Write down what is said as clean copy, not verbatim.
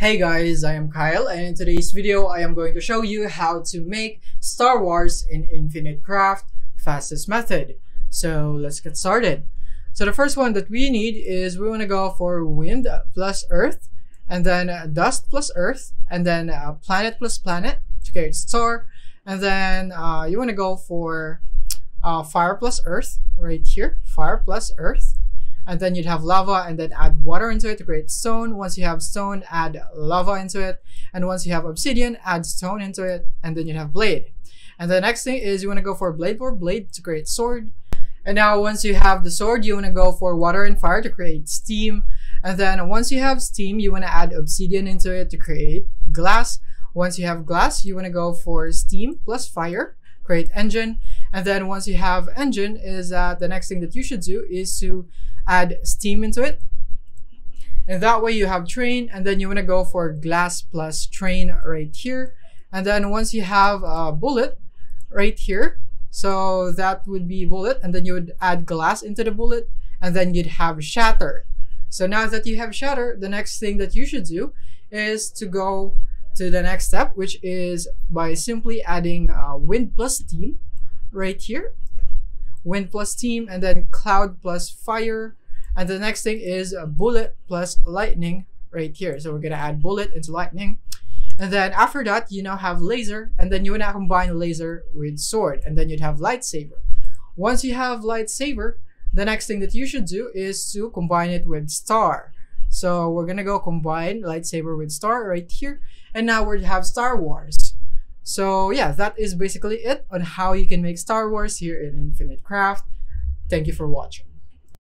Hey guys, I am Kyle, and in today's video I am going to show you how to make Star Wars in Infinite Craft fastest method. So let's get started. So the first one that we need is we want to go for wind plus earth, and then dust plus earth, and then planet plus planet to create star, and then you want to go for fire plus earth right here, fire plus earth. And then you'd have lava, and then add water into it to create stone. Once you have stone, add lava into it. And once you have obsidian, add stone into it. And then you'd have blade. And the next thing is you want to go for blade to create sword. And now once you have the sword, you want to go for water and fire to create steam. And then once you have steam, you want to add obsidian into it to create glass. Once you have glass, you want to go for steam plus fire, create engine. And then once you have engine, is the next thing that you should do is to add steam into it, and that way you have train. And then you want to go for glass plus train right here. And then once you have a bullet right here, so that would be bullet, and then you would add glass into the bullet, and then you'd have shatter. So now that you have shatter, the next thing that you should do is to go to the next step, which is by simply adding wind plus steam right here, wind plus steam, and then cloud plus fire. And the next thing is a bullet plus lightning right here. So we're gonna add bullet into lightning. And then after that, you now have laser, and then you wanna combine laser with sword, and then you'd have lightsaber. Once you have lightsaber, the next thing that you should do is to combine it with star. So we're gonna go combine lightsaber with star right here, and now we have Star Wars. So yeah, that is basically it on how you can make Star Wars here in Infinite Craft. Thank you for watching.